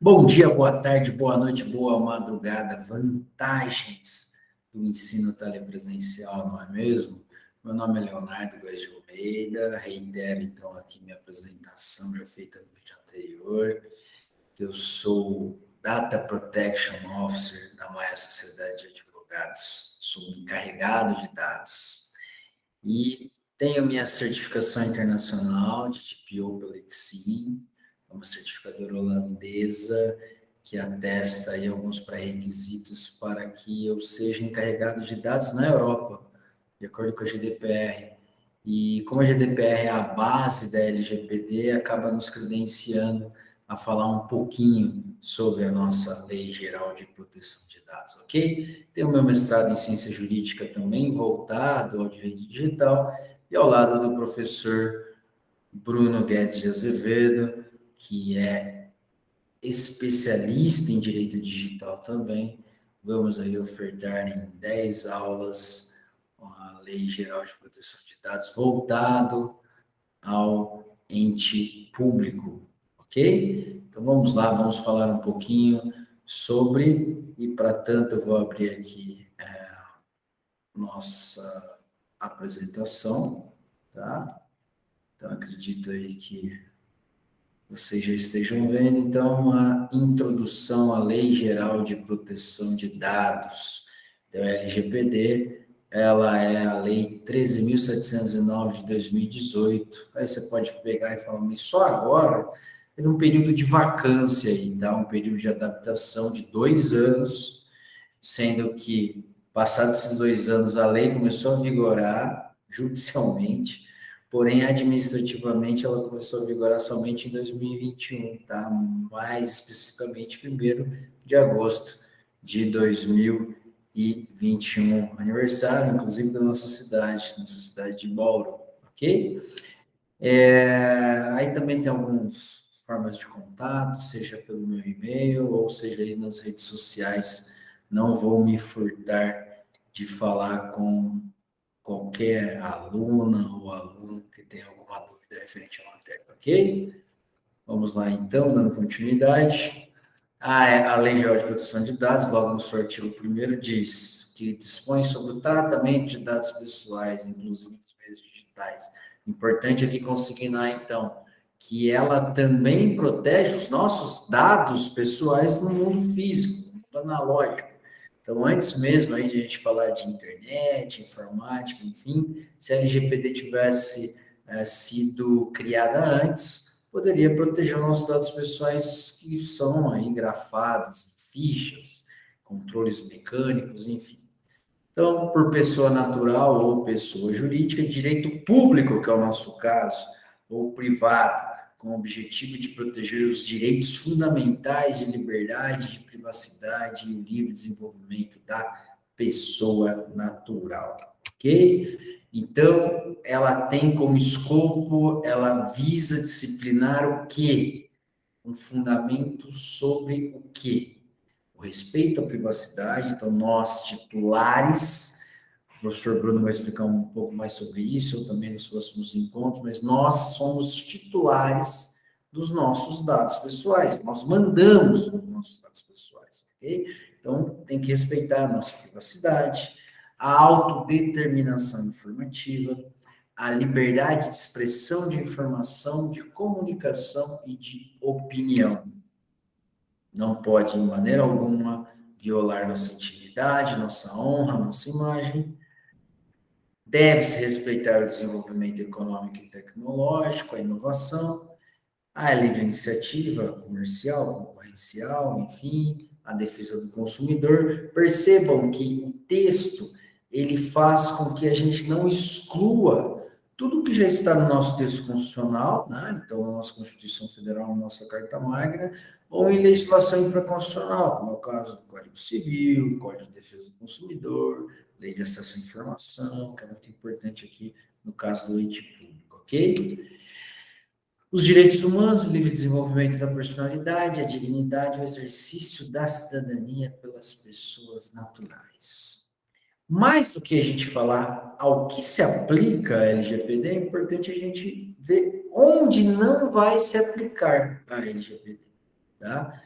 Bom dia, boa tarde, boa noite, boa madrugada. Vantagens do ensino telepresencial, não é mesmo? Meu nome é Leonardo Góes de Almeida, reitero então aqui minha apresentação já feita no vídeo anterior. Eu sou Data Protection Officer da Maia Sociedade de Advogados, sou um encarregado de dados e tenho minha certificação internacional de TPO pela ICSIM, uma certificadora holandesa que atesta aí alguns pré-requisitos para que eu seja encarregado de dados na Europa, de acordo com a GDPR. E como a GDPR é a base da LGPD, acaba nos credenciando a falar um pouquinho sobre a nossa Lei Geral de Proteção de Dados, ok? Tenho meu mestrado em Ciência Jurídica também, voltado ao direito digital, e ao lado do professor Bruno Guedes de Azevedo, que é especialista em direito digital também. Vamos aí ofertar em 10 aulas a Lei Geral de Proteção de Dados voltado ao ente público, ok? Então vamos lá, vamos falar um pouquinho sobre, e para tanto eu vou abrir aqui nossa apresentação, tá? Então acredito aí que vocês já estejam vendo, então, a introdução à Lei Geral de Proteção de Dados, da LGPD, ela é a Lei 13.709 de 2018. Aí você pode pegar e falar, mas só agora teve um período de vacância aí, tá? Um período de adaptação de 2 anos, sendo que, passados esses 2 anos, a lei começou a vigorar judicialmente, porém, administrativamente, ela começou a vigorar somente em 2021, tá? Mais especificamente, 1º de agosto de 2021, aniversário, inclusive, da nossa cidade de Bauru, ok? Aí também tem algumas formas de contato, seja pelo meu e-mail, ou seja aí nas redes sociais. Não vou me furtar de falar com qualquer aluna ou aluno que tenha alguma dúvida referente à matéria, ok? Vamos lá, então, dando continuidade. A Lei Geral de Proteção de Dados, logo no seu artigo 1º, diz que dispõe sobre o tratamento de dados pessoais, inclusive dos meios digitais. Importante aqui consignar, então, que ela também protege os nossos dados pessoais no mundo físico, no mundo analógico. Então, antes mesmo aí de a gente falar de internet, informática, enfim, se a LGPD tivesse sido criada antes, poderia proteger nossos dados pessoais que são aí grafados em fichas, controles mecânicos, enfim. Então, por pessoa natural ou pessoa jurídica, direito público, que é o nosso caso, ou privado, com o objetivo de proteger os direitos fundamentais de liberdade, de privacidade e o livre desenvolvimento da pessoa natural, ok? Então, ela tem como escopo, ela visa disciplinar o quê? Um fundamento sobre o quê? O respeito à privacidade, então nós, titulares, o professor Bruno vai explicar um pouco mais sobre isso, também nos próximos encontros, mas nós somos titulares dos nossos dados pessoais, nós mandamos os nossos dados pessoais, ok? Então, tem que respeitar a nossa privacidade, a autodeterminação informativa, a liberdade de expressão de informação, de comunicação e de opinião. Não pode, de maneira alguma, violar nossa intimidade, nossa honra, nossa imagem. Deve-se respeitar o desenvolvimento econômico e tecnológico, a inovação, a livre iniciativa comercial, concorrencial, enfim, a defesa do consumidor. Percebam que o texto ele faz com que a gente não exclua tudo que já está no nosso texto constitucional, né? Então, na nossa Constituição Federal, na nossa Carta Magna, ou em legislação infraconstitucional, como é o caso do Código Civil, Código de Defesa do Consumidor, Lei de Acesso à Informação, que é muito importante aqui no caso do ente público, ok? Os direitos humanos, o livre desenvolvimento da personalidade, a dignidade, o exercício da cidadania pelas pessoas naturais. Mais do que a gente falar ao que se aplica a LGPD, é importante a gente ver onde não vai se aplicar a LGPD, tá?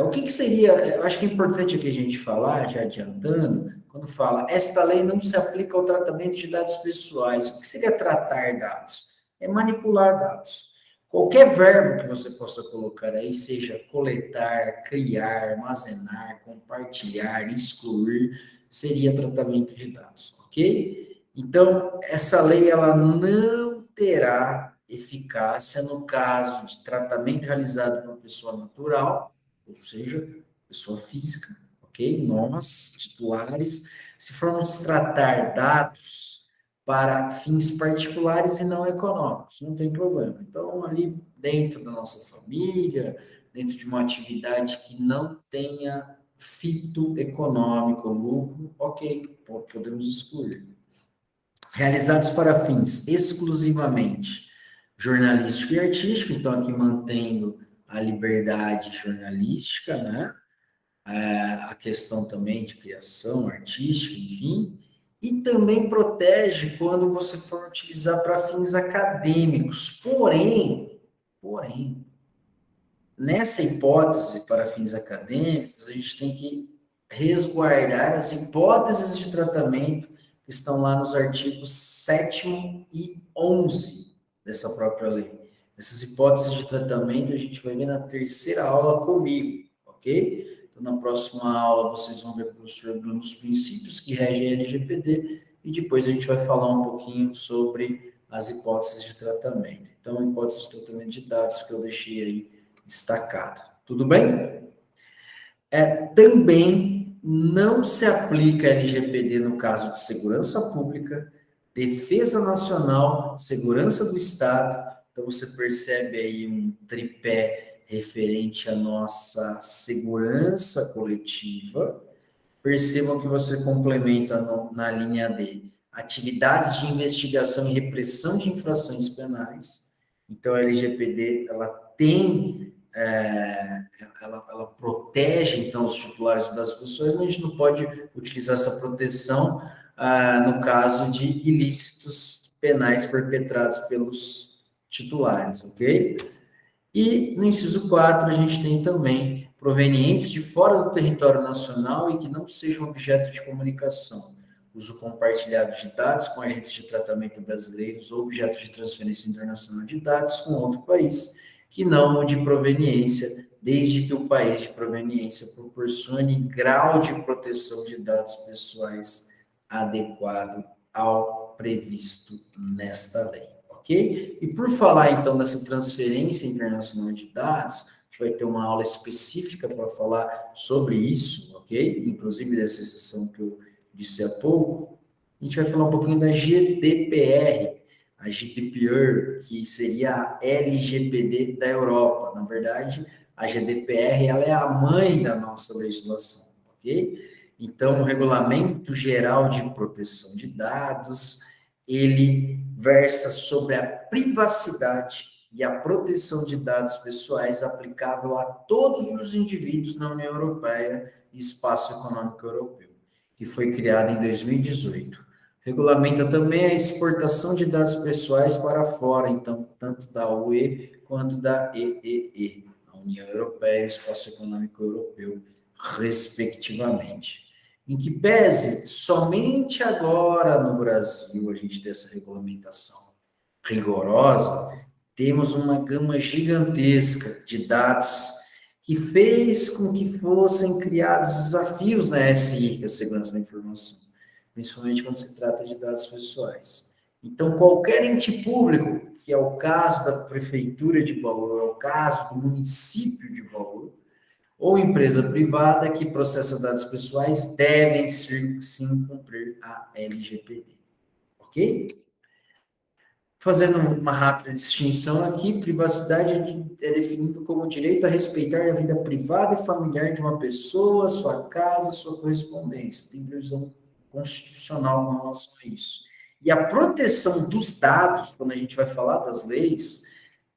O que seria, eu acho que é importante aqui a gente falar, já adiantando, quando fala, esta lei não se aplica ao tratamento de dados pessoais. O que seria tratar dados? É manipular dados. Qualquer verbo que você possa colocar aí, seja coletar, criar, armazenar, compartilhar, excluir, seria tratamento de dados, ok? Então, essa lei, ela não terá eficácia no caso de tratamento realizado por pessoa natural, ou seja, pessoa física, ok? Nós, titulares, se formos tratar dados para fins particulares e não econômicos, não tem problema. Então, ali dentro da nossa família, dentro de uma atividade que não tenha fito econômico, lucro, ok, podemos excluir. Realizados para fins exclusivamente jornalístico e artístico, então aqui mantendo a liberdade jornalística, né? A questão também de criação artística, enfim, e também protege quando você for utilizar para fins acadêmicos. Porém, nessa hipótese para fins acadêmicos, a gente tem que resguardar as hipóteses de tratamento que estão lá nos artigos 7º e 11 dessa própria lei. Essas hipóteses de tratamento a gente vai ver na terceira aula comigo, ok? Então, na próxima aula, vocês vão ver o professor Bruno os princípios que regem a LGPD e depois a gente vai falar um pouquinho sobre as hipóteses de tratamento. Então, hipóteses de tratamento de dados que eu deixei aí destacado. Tudo bem? Também não se aplica LGPD no caso de segurança pública, defesa nacional, segurança do Estado. Então, você percebe aí um tripé referente à nossa segurança coletiva. Percebam que você complementa na linha D atividades de investigação e repressão de infrações penais. Então, a LGPD, ela tem, ela protege, então, os titulares das pessoas, mas a gente não pode utilizar essa proteção no caso de ilícitos penais perpetrados pelos titulares, ok? E no inciso 4, a gente tem também provenientes de fora do território nacional e que não sejam objeto de comunicação, uso compartilhado de dados com agentes de tratamento brasileiros ou objeto de transferência internacional de dados com outro país, que não o de proveniência, desde que o país de proveniência proporcione grau de proteção de dados pessoais adequado ao previsto nesta lei. Ok? E por falar, então, dessa transferência internacional de dados, a gente vai ter uma aula específica para falar sobre isso, ok? Inclusive dessa exceção que eu disse há pouco. A gente vai falar um pouquinho da GDPR, a GDPR, que seria a LGPD da Europa. Na verdade, a GDPR, ela é a mãe da nossa legislação, ok? Então, o Regulamento Geral de Proteção de Dados, ele versa sobre a privacidade e a proteção de dados pessoais aplicável a todos os indivíduos na União Europeia e Espaço Econômico Europeu, que foi criado em 2018. Regulamenta também a exportação de dados pessoais para fora, então, tanto da UE quanto da EEE, a União Europeia e Espaço Econômico Europeu, respectivamente. Em que pese somente agora no Brasil a gente ter essa regulamentação rigorosa, temos uma gama gigantesca de dados que fez com que fossem criados desafios na SI, que é a segurança da informação, principalmente quando se trata de dados pessoais. Então, qualquer ente público, que é o caso da Prefeitura de Bauru, é o caso do município de Bauru, ou empresa privada que processa dados pessoais devem sim cumprir a LGPD, ok? Fazendo uma rápida distinção aqui, privacidade é definido como direito a respeitar a vida privada e familiar de uma pessoa, sua casa, sua correspondência. Tem previsão constitucional com relação a isso. E a proteção dos dados, quando a gente vai falar das leis,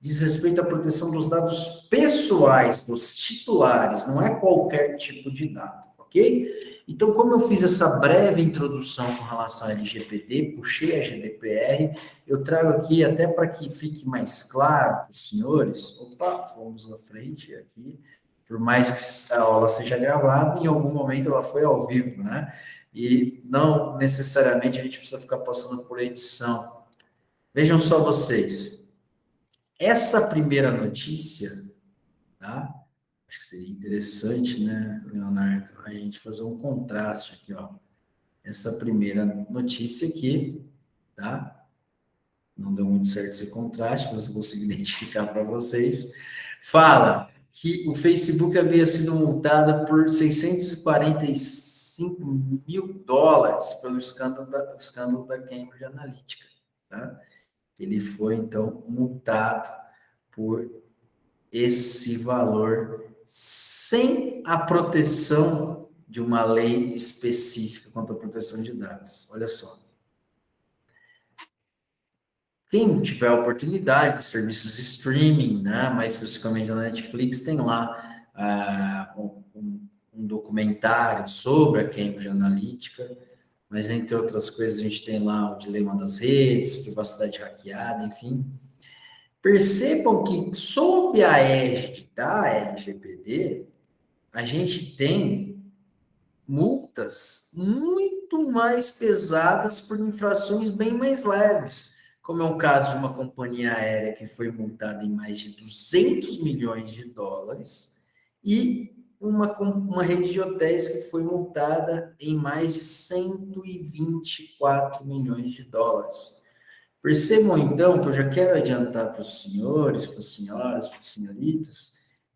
diz respeito à proteção dos dados pessoais, dos titulares, não é qualquer tipo de dado, ok? Então, como eu fiz essa breve introdução com relação à LGPD, puxei a GDPR, eu trago aqui até para que fique mais claro para os senhores. Opa, fomos à frente aqui. Por mais que a aula seja gravada, em algum momento ela foi ao vivo, né? E não necessariamente a gente precisa ficar passando por edição. Vejam só vocês. Essa primeira notícia, tá? Acho que seria interessante, né, Leonardo, a gente fazer um contraste aqui, ó. Essa primeira notícia aqui, tá? Não deu muito certo esse contraste, mas eu consigo identificar para vocês. Fala que o Facebook havia sido multado por 645 mil dólares pelo escândalo da Cambridge Analytica, tá? Ele foi, então, multado por esse valor sem a proteção de uma lei específica quanto à proteção de dados. Olha só. Quem tiver a oportunidade de serviços de streaming, né, mais especificamente na Netflix, tem lá um documentário sobre a Cambridge Analytica, mas entre outras coisas a gente tem lá o dilema das redes, privacidade hackeada, enfim. Percebam que sob a égide da LGPD, a gente tem multas muito mais pesadas por infrações bem mais leves, como é o caso de uma companhia aérea que foi multada em mais de 200 milhões de dólares e uma rede de hotéis que foi multada em mais de 124 milhões de dólares. Percebam então que eu já quero adiantar para os senhores, para as senhoras, para as senhoritas,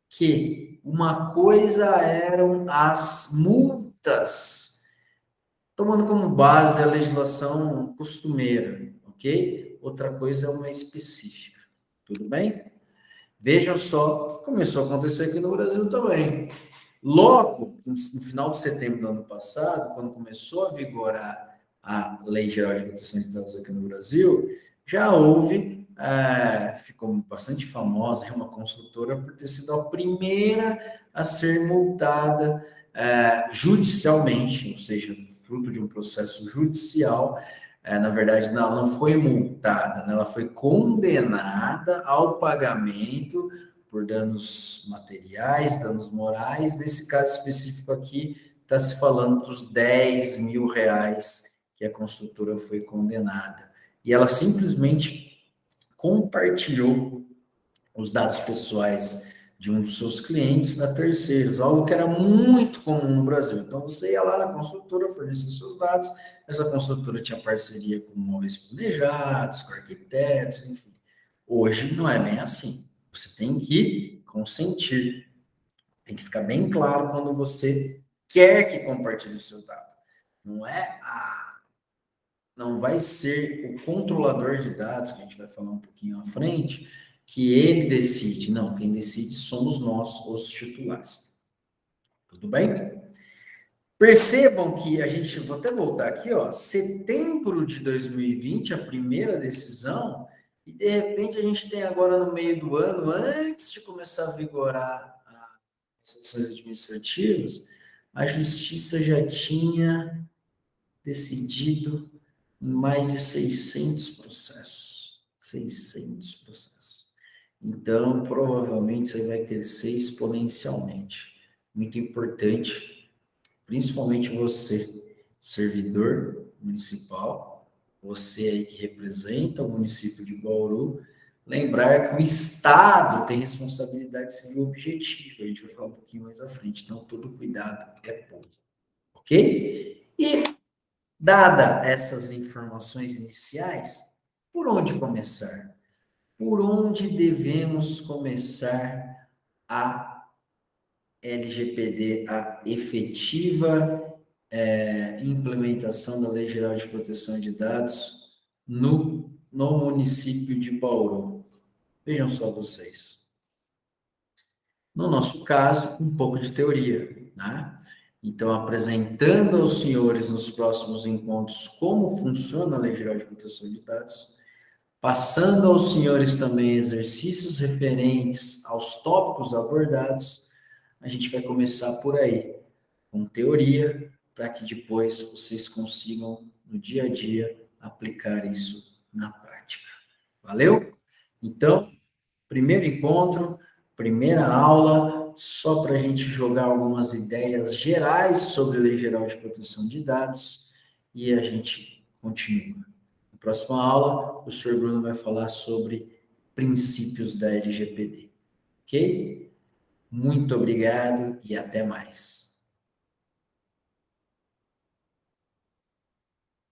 que uma coisa eram as multas, tomando como base a legislação costumeira, ok? Outra coisa é uma específica, tudo bem? Vejam só o que começou a acontecer aqui no Brasil também. Logo, no final de setembro do ano passado, quando começou a vigorar a Lei Geral de Proteção de Dados aqui no Brasil, já houve, ficou bastante famosa, uma construtora por ter sido a primeira a ser multada judicialmente, ou seja, fruto de um processo judicial. Na verdade, ela não foi multada, né? Ela foi condenada ao pagamento por danos materiais, danos morais. Nesse caso específico aqui, está se falando dos 10 mil reais que a construtora foi condenada. E ela simplesmente compartilhou os dados pessoais de um dos seus clientes a terceiros, algo que era muito comum no Brasil. Então, você ia lá na construtora, fornecia os seus dados, essa construtora tinha parceria com móveis planejados, com arquitetos, enfim. Hoje não é bem assim. Você tem que consentir. Tem que ficar bem claro quando você quer que compartilhe o seu dado. Não é não vai ser o controlador de dados, que a gente vai falar um pouquinho à frente, que ele decide. Não, quem decide somos nós, os titulares. Tudo bem? Percebam que a gente, vou até voltar aqui, ó, setembro de 2020, a primeira decisão, e de repente a gente tem agora no meio do ano, antes de começar a vigorar as ações administrativas, a justiça já tinha decidido em mais de 600 processos. 600 processos. Então, provavelmente, você vai crescer exponencialmente. Muito importante, principalmente você, servidor municipal, você aí que representa o município de Bauru, lembrar que o Estado tem responsabilidade civil objetiva. A gente vai falar um pouquinho mais à frente. Então, todo cuidado é pouco. Ok? E dada essas informações iniciais, por onde começar? Por onde devemos começar a LGPD, a efetiva implementação da Lei Geral de Proteção de Dados no município de Bauru? Vejam só vocês. No nosso caso, um pouco de teoria, né? Então, apresentando aos senhores nos próximos encontros como funciona a Lei Geral de Proteção de Dados, passando aos senhores também exercícios referentes aos tópicos abordados, a gente vai começar por aí, com teoria, para que depois vocês consigam, no dia a dia, aplicar isso na prática. Valeu? Então, primeiro encontro, primeira aula, só para a gente jogar algumas ideias gerais sobre a Lei Geral de Proteção de Dados e a gente continua. Na próxima aula, o professor Bruno vai falar sobre princípios da LGPD. Ok? Muito obrigado e até mais.